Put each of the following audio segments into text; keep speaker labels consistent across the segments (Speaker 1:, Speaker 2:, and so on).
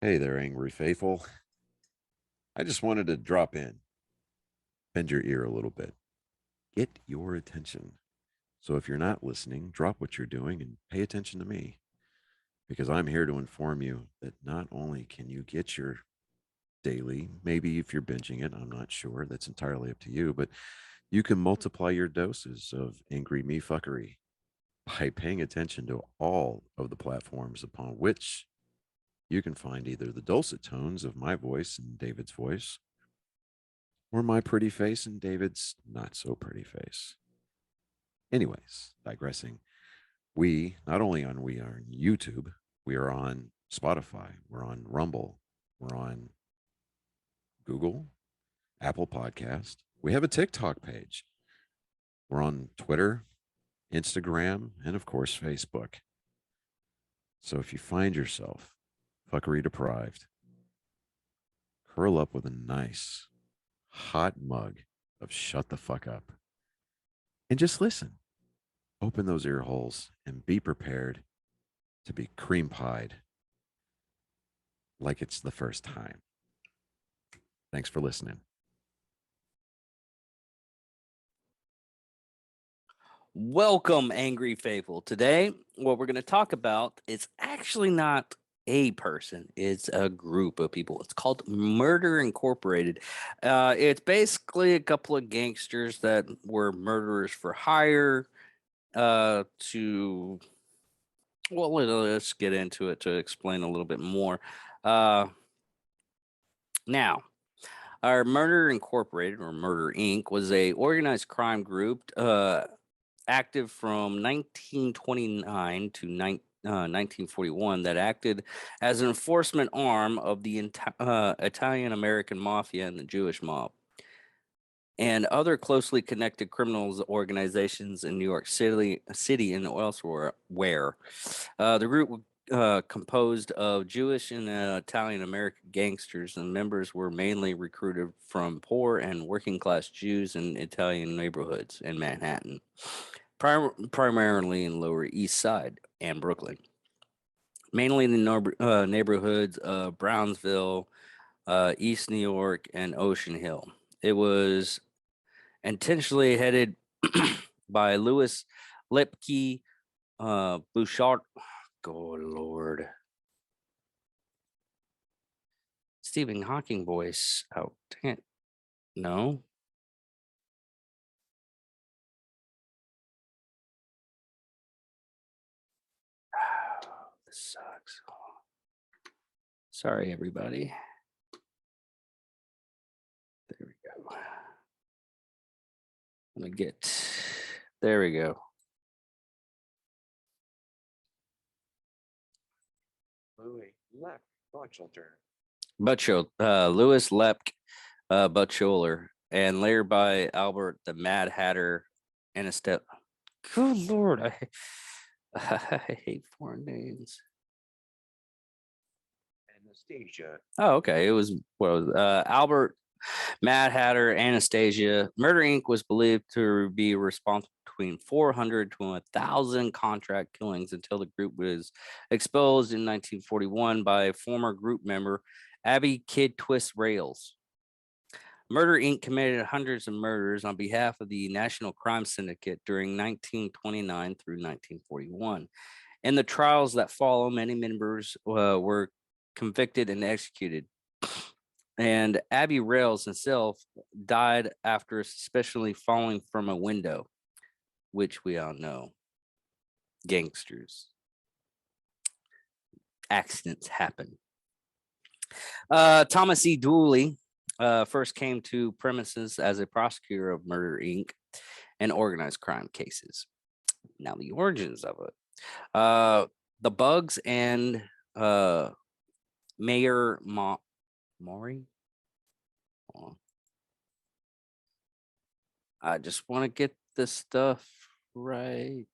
Speaker 1: Hey there, angry faithful. I just wanted to drop in, bend your ear a little bit, get your attention. So if you're not listening, drop what you're doing and pay attention to me because I'm here to inform you that not only can you get your daily, maybe if you're binging it, I'm not sure, that's entirely up to you, but you can multiply your doses of angry me fuckery by paying attention to all of the platforms upon which you can find either the dulcet tones of my voice and David's voice or my pretty face and David's not so pretty face. Anyways, digressing, we not only on we are on YouTube, we are on Spotify, we're on Rumble, we're on Google, Apple Podcast. We have a TikTok page. We're on Twitter, Instagram, and of course Facebook. So if you find yourself fuckery deprived, curl up with a nice hot mug of shut the fuck up and just listen. Open those ear holes and be prepared to be cream pied like it's the first time. Thanks for listening.
Speaker 2: Welcome, Angry Faithful. Today, what we're going to talk about is actually not a person, it's a group of people. It's called Murder Incorporated. It's basically a couple of gangsters that were murderers for hire. To well, let's get into it to explain a little bit more. Now, our Murder Incorporated or Murder Inc. was a organized crime group active from 1929 to 1941 that acted as an enforcement arm of the Italian American Mafia and the Jewish mob and other closely connected criminals organizations in New York City and elsewhere. The group composed of Jewish and Italian American gangsters, and members were mainly recruited from poor and working class Jews in Italian neighborhoods in Manhattan, primarily in Lower East Side and Brooklyn, mainly in the neighborhoods of Brownsville, East New York, and Ocean Hill. It was intentionally headed by Louis Lepke Bouchard. Good Lord. Stephen Hawking voice. Oh, dang it. No. This sucks. Sorry, everybody. There we go. Let me get. There we go.
Speaker 3: Louis left Butchelter.
Speaker 2: Louis Lepke Butcholer, and later by Albert the Mad Hatter and a step. Good Lord, I hate foreign names.
Speaker 3: Anastasia.
Speaker 2: Oh, okay. It was Albert Mad Hatter Anastasia. Murder Inc. was believed to be responsible between 400 to 1,000 contract killings until the group was exposed in 1941 by former group member Abby Kid Twist Rails. Murder Inc. committed hundreds of murders on behalf of the National Crime Syndicate during 1929 through 1941. In the trials that follow, many members were convicted and executed. And Abby Rails himself died after suspiciously falling from a window, which we all know. Gangsters. Accidents happen. Thomas E. Dooley first came to premises as a prosecutor of Murder Inc. and organized crime cases. Now, the origins of it. The Bugs and Mayor Maury. I just want to get this stuff right.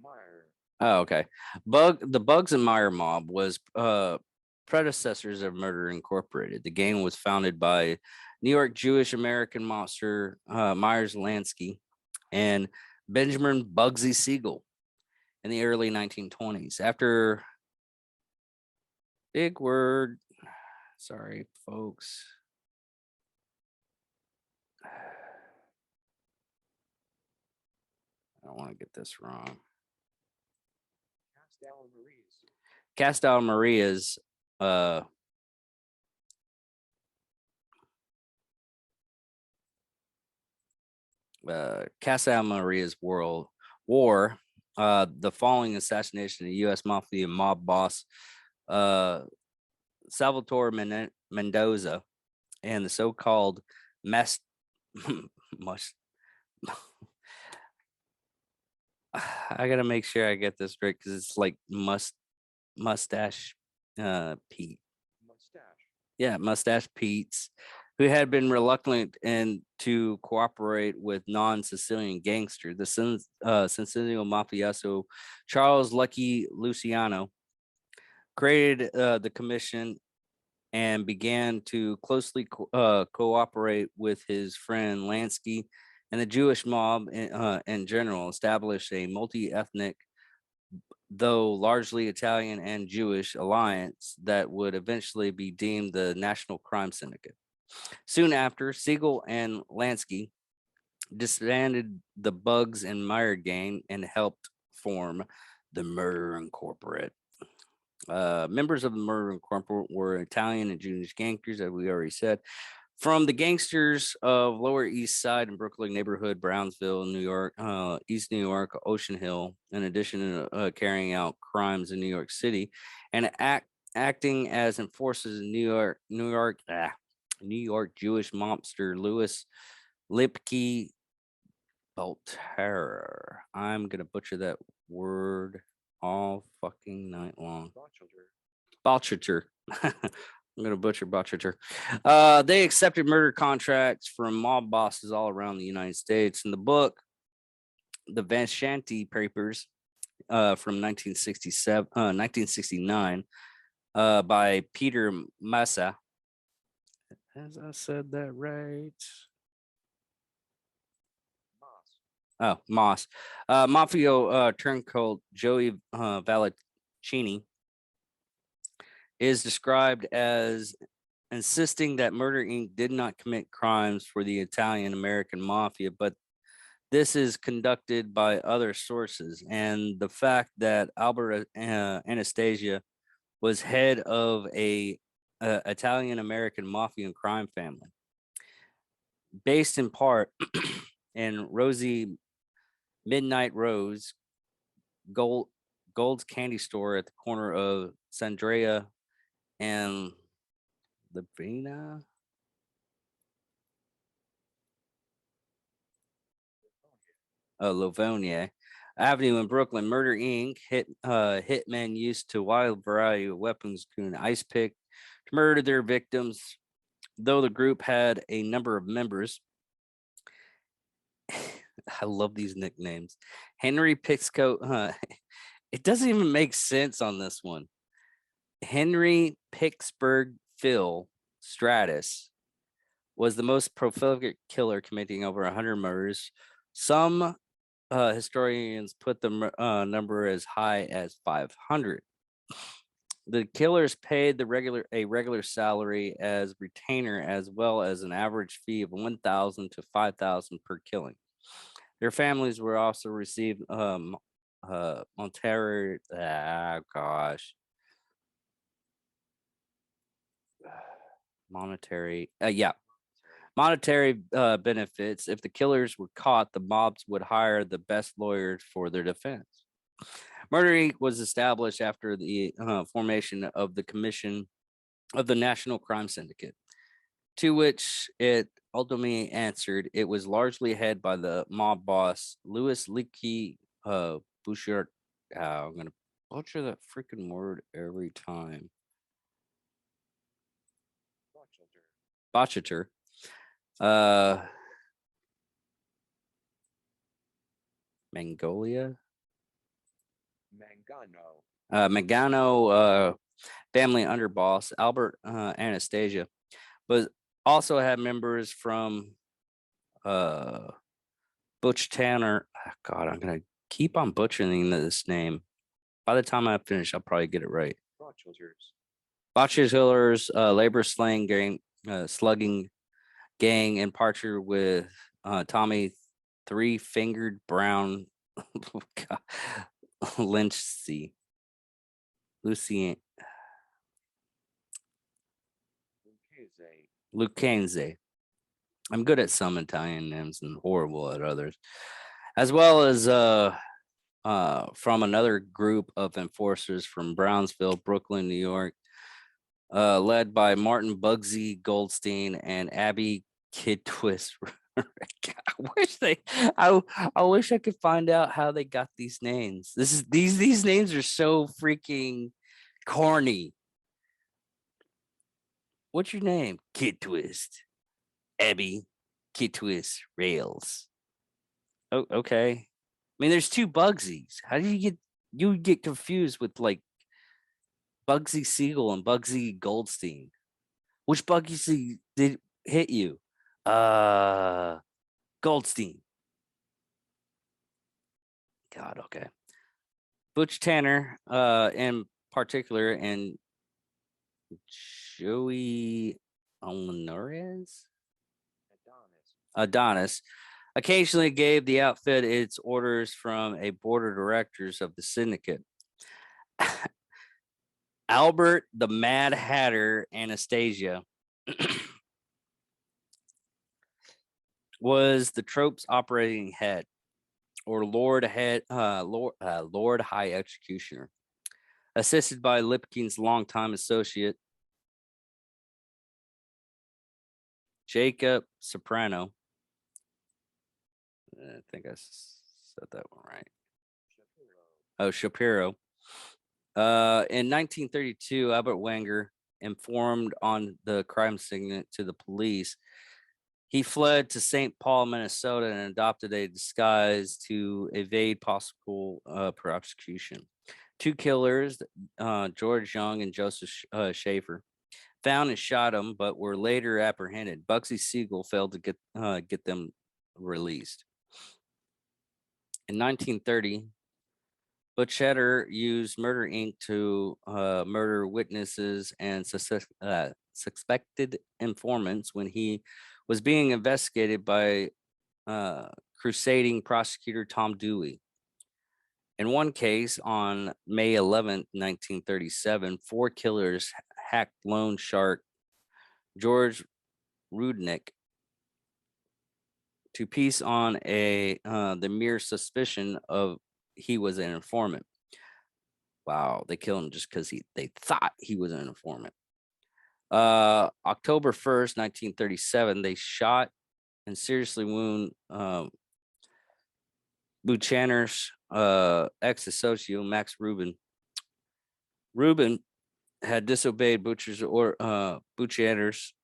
Speaker 3: Meyer.
Speaker 2: Oh, okay. The Bugs and Meyer mob was predecessors of Murder Incorporated. The gang was founded by New York Jewish American mobster Myers Lansky, and Benjamin Bugsy Siegel in the early 1920s. After big word, sorry, folks. I don't want to get this wrong. Castel Maria's Casa Maria's war, the following assassination of U.S. Mafia mob boss Salvatore Mendoza, and the so-called mess. must. I gotta make sure I get this right because it's like mustache Pete. Yeah, Mustache Pete's, who had been reluctant and to cooperate with non-Sicilian gangster, the Sicilian mafioso Charles Lucky Luciano, created the commission and began to closely cooperate with his friend Lansky and the Jewish mob in general, establish a multi-ethnic, though largely Italian and Jewish alliance that would eventually be deemed the National Crime Syndicate. Soon after, Siegel and Lansky disbanded the Bugs and Meyer gang and helped form the Murder Incorporate. Members of the Murder Incorporate were Italian and Jewish gangsters, as we already said. From the gangsters of Lower East Side and Brooklyn neighborhood, Brownsville, New York, East New York, Ocean Hill, in addition to carrying out crimes in New York City and acting as enforcers in New York Jewish mobster Louis Lipke Belterra. I'm gonna butcher that word all fucking night long. Botcher. I'm gonna butcher Botcher. They accepted murder contracts from mob bosses all around the United States. In the book, the Van Shanty Papers, from 1969, by Peter Massa. As I said that right. Oh, Moss. Mafio turncoat Joey Valentini is described as insisting that Murder Inc. did not commit crimes for the Italian American mafia, but this is conducted by other sources. And the fact that Albert Anastasia was head of a Italian American mafia and crime family, based in part in Rosie Midnight Rose Gold's candy store at the corner of Sandrea and Lavina. Livonia Avenue in Brooklyn. Murder Inc. Hitmen used to wild variety of weapons, including ice pick, to murder their victims. Though the group had a number of members, I love these nicknames. Henry Pixco. It doesn't even make sense on this one. Henry Pittsburgh Phil Stratus was the most prolific killer, committing over 100 murders. Some historians put the number as high as 500. The killers paid a regular salary as retainer, as well as an average fee of $1,000 to $5,000 per killing. Their families were also received monetary. Monetary. Monetary benefits. If the killers were caught, the mobs would hire the best lawyers for their defense. Murder Inc. was established after the formation of the Commission of the National Crime Syndicate, to which it ultimately answered. It was largely headed by the mob boss, Louis Leakey Bouchard. I'm going to butcher that freaking word every time. Botchater. Mongolia. Mangano family underboss Albert Anastasia, but also had members from Butch Tanner. Oh, God, I'm gonna keep on butchering this name. By the time I finish, I'll probably get it right.
Speaker 3: Botchilders.
Speaker 2: Botchers, labor slugging gang, and partner with Tommy Three Fingered Brown Lynch Lucien
Speaker 3: Lucchese.
Speaker 2: Lucanze. I'm good at some Italian names and horrible at others, as well as from another group of enforcers from Brownsville, Brooklyn, New York, led by Martin Bugsy Goldstein and Abby Kid Twist. I I wish I could find out how they got these names. These names are so freaking corny. What's your name? Kid Twist. Abby Kid Twist Rails. Oh, okay. I mean, there's two Bugsies. How do you get confused with like Bugsy Siegel and Bugsy Goldstein? Which Bugsy did hit you? Goldstein. God, okay. Butch Tanner, in particular, and Joey Almenarez? Adonis occasionally gave the outfit its orders from a board of directors of the syndicate. Albert the Mad Hatter Anastasia was the trope's operating head, or Lord High Executioner, assisted by Lipkin's longtime associate Jacob Soprano. I think I said that one right. Oh, Shapiro. In 1932, Albert Wenger informed on the crime scene to the police. He fled to St. Paul, Minnesota, and adopted a disguise to evade possible prosecution. Two killers, George Young and Joseph Schaefer, found and shot him, but were later apprehended. Bugsy Siegel failed to get them released. In 1930, Butch Cheddar used Murder Inc. to murder witnesses and suspected informants when he was being investigated by crusading prosecutor Tom Dewey. In one case, on May 11th, 1937, four killers hacked loan shark George Rudnick to piece on the mere suspicion of he was an informant. Wow, they killed him just because they thought he was an informant. October 1st, 1937, they shot and seriously wound Buchanan's ex-associate, Max Rubin. Rubin had disobeyed Buchanan's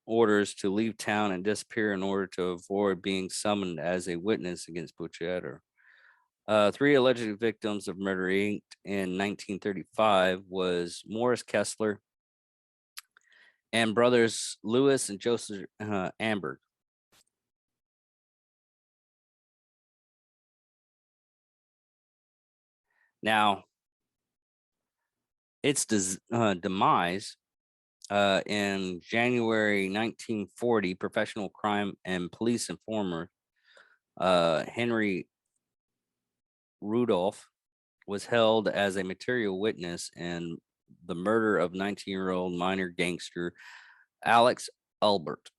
Speaker 2: orders to leave town and disappear in order to avoid being summoned as a witness against Buchanan. Three alleged victims of Murder Inc. in 1935 was Morris Kessler and brothers Louis and Joseph Amberg. Now, its demise in January 1940, professional crime and police informer Henry Rudolph was held as a material witness in the murder of 19-year-old minor gangster Alex Albert.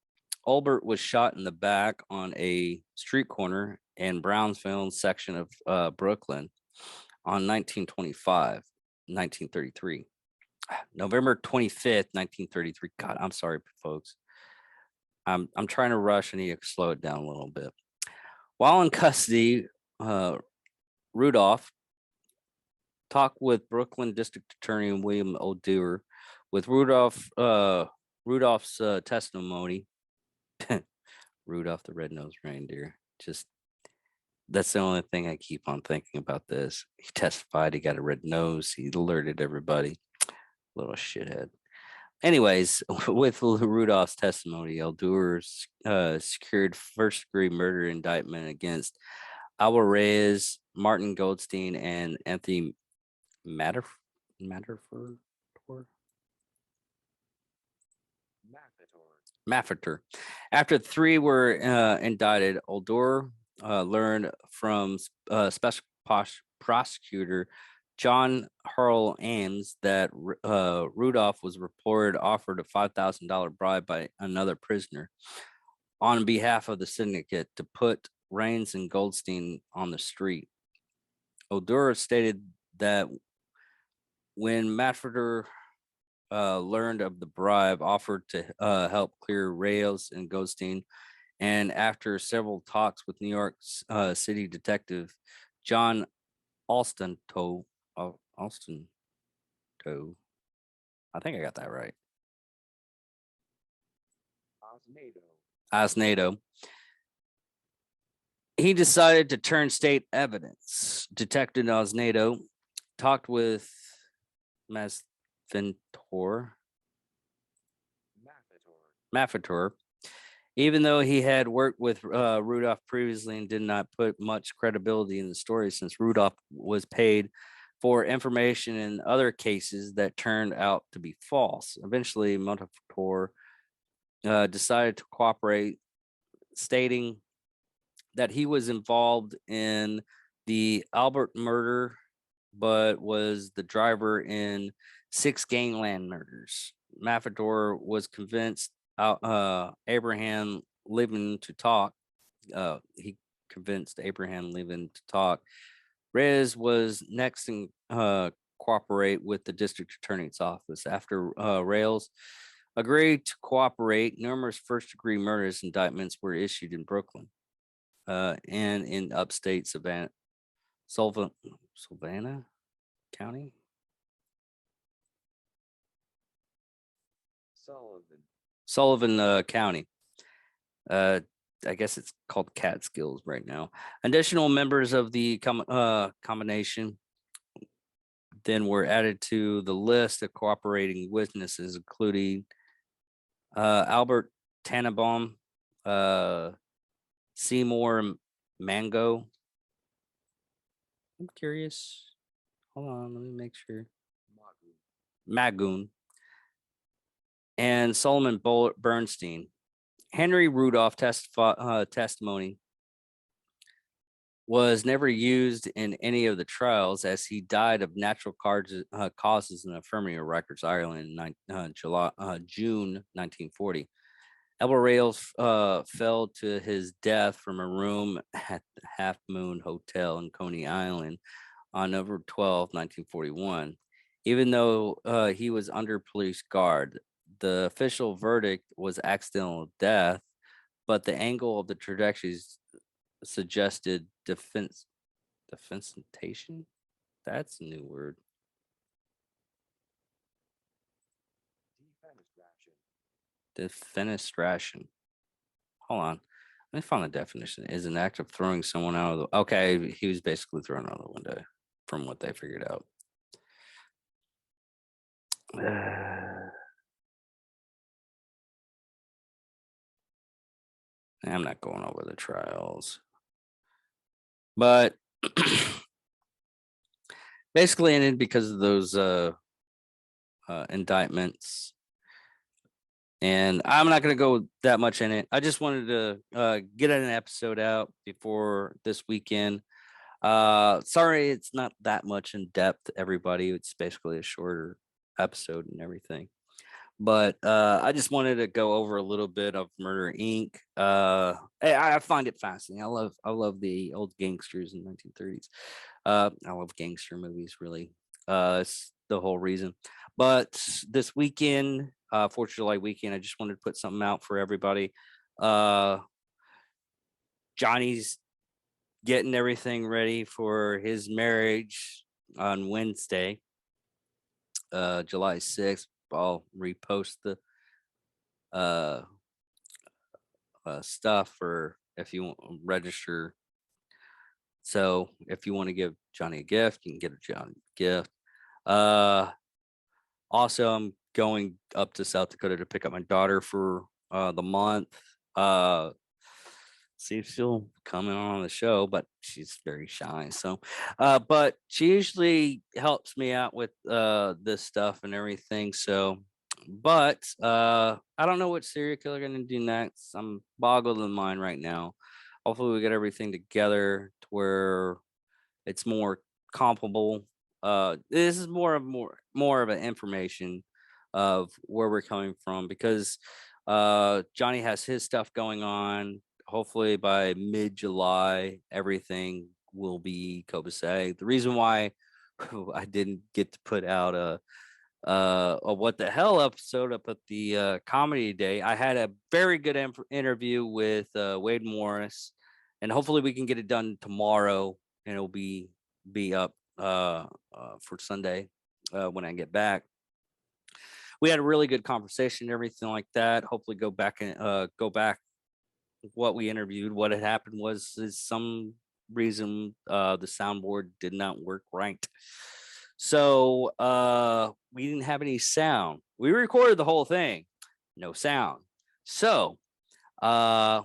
Speaker 2: Albert was shot in the back on a street corner in Brownsville section of Brooklyn on 1933. November 25th, 1933. God, I'm sorry, folks. I'm trying to rush. I need to slow it down a little bit. While in custody, Rudolph talked with Brooklyn District Attorney William O'Doer. With Rudolph's testimony, Rudolph the Red-Nosed Reindeer. Just that's the only thing I keep on thinking about this. He testified. He got a red nose. He alerted everybody. Little shithead. Anyways, with Rudolph's testimony, O'Doer secured first-degree murder indictment against Albert Reyes, Martin Goldstein, and Anthony Matterford. Mafeter. After the three were indicted, Oldor learned from special prosecutor John Harl Ames that Rudolph was reported offered a $5,000 bribe by another prisoner on behalf of the syndicate to put Raines and Goldstein on the street. Oldor stated that when Mafeter learned of the bribe, offered to help clear Reyes and Goldstein. And after several talks with New York City detective John Alstonto, I think I got that right. Osnado. He decided to turn state evidence. Detective Osnado talked with Mafetor, even though he had worked with Rudolph previously and did not put much credibility in the story, since Rudolph was paid for information in other cases that turned out to be false. Eventually, Mafetor decided to cooperate, stating that he was involved in the Albert murder, but was the driver in 6 gangland murders. Mafetor was convinced Abraham Lincoln to talk. He convinced Abraham Lincoln to talk. Reyes was next in cooperate with the district attorney's office. After Reyes agreed to cooperate, numerous first-degree murders indictments were issued in Brooklyn and in upstate Savannah County. Sullivan County. I guess it's called Catskills right now. Additional members of the combination then were added to the list of cooperating witnesses, including Albert Tannenbaum, Seymour Mango. I'm curious. Hold on, let me make sure. Magoon. And Solomon Bernstein. Henry Rudolph testimony was never used in any of the trials, as he died of natural causes in Infirmary Records, Ireland, in June 1940. Albert Reyes fell to his death from a room at the Half Moon Hotel in Coney Island on November 12, 1941. Even though he was under police guard, the official verdict was accidental death, but the angle of the trajectories suggested defensitation. That's a new word. Defenestration. Hold on. Let me find the definition. Is an act of throwing someone out of the. Okay, he was basically thrown out of the window, from what they figured out. I'm not going over the trials, but basically ended because of those indictments. And I'm not going to go that much in it. I just wanted to get an episode out before this weekend. Sorry, it's not that much in depth, everybody. It's basically a shorter episode and everything. But I just wanted to go over a little bit of Murder Inc. I find it fascinating. I love the old gangsters in the 1930s. I love gangster movies, really. It's the whole reason. But this weekend, 4th of July weekend, I just wanted to put something out for everybody. Johnny's getting everything ready for his marriage on Wednesday, July 6th. I'll repost the stuff for if you want to register. So if you want to give Johnny a gift, you can get a Johnny gift. Also, I'm going up to South Dakota to pick up my daughter for the month. see if she'll come in on the show, but she's very shy. So, but she usually helps me out with this stuff and everything. So, but I don't know what serial killer gonna do next. I'm boggled in mind right now. Hopefully, we get everything together to where it's more comparable. This is more of an information of where we're coming from because Johnny has his stuff going on. Hopefully by mid-July, everything will be copacetic. The reason why I didn't get to put out a what the hell episode up at the comedy day, I had a very good interview with Wade Morris, and hopefully we can get it done tomorrow, and it'll be up for Sunday when I get back. We had a really good conversation, everything like that. Hopefully, go back. What we interviewed, what had happened was is some reason the soundboard did not work right. So we didn't have any sound. We recorded the whole thing, no sound. So kind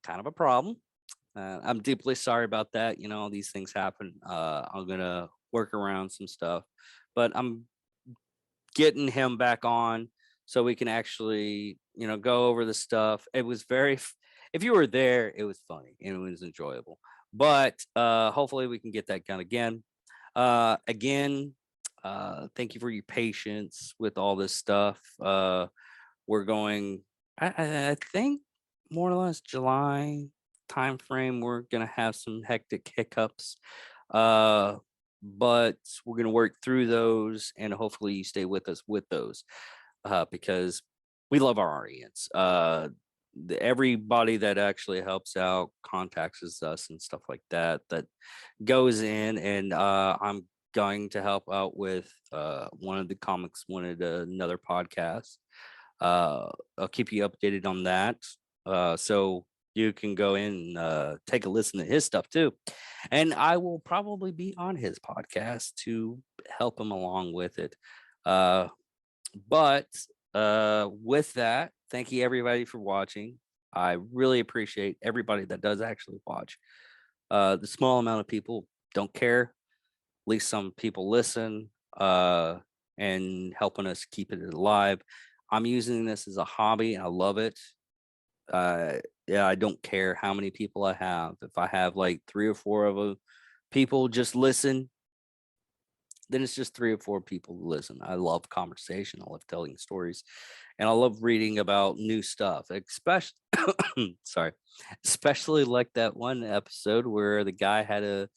Speaker 2: of a problem. I'm deeply sorry about that. You know, these things happen. I'm gonna work around some stuff, but I'm getting him back on so we can actually, you know, go over the stuff. It was if you were there, it was funny and it was enjoyable. But hopefully we can get that done again. Again, thank you for your patience with all this stuff. We're going, I think more or less July time frame. We're gonna have some hectic hiccups. But we're going to work through those and hopefully you stay with us with those because we love our audience. Everybody that actually helps out contacts us and stuff like that goes in, and I'm going to help out with one of the comics wanted another podcast. I'll keep you updated on that. So you can go in and take a listen to his stuff too. And I will probably be on his podcast to help him along with it. But with that, thank you everybody for watching. I really appreciate everybody that does actually watch. The small amount of people don't care. At least some people listen and helping us keep it alive. I'm using this as a hobby. I love it. Yeah, I don't care how many people I have. If I have like 3 or 4 of them, people just listen, then it's just 3 or 4 people to listen. I love conversation. I love telling stories, and I love reading about new stuff. Especially, sorry, especially like that one episode where the guy had a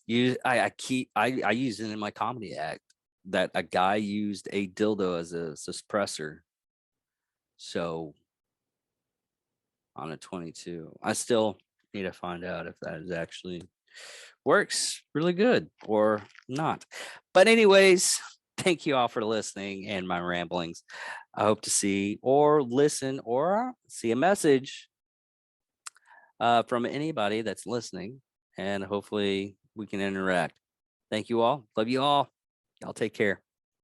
Speaker 2: use. I use it in my comedy act that a guy used a dildo as a suppressor. So on a 22. I still need to find out if that is actually works really good or not. But anyways, thank you all for listening and my ramblings. I hope to see or listen or see a message from anybody that's listening, and hopefully we can interact. Thank you all. Love you all. Y'all take care.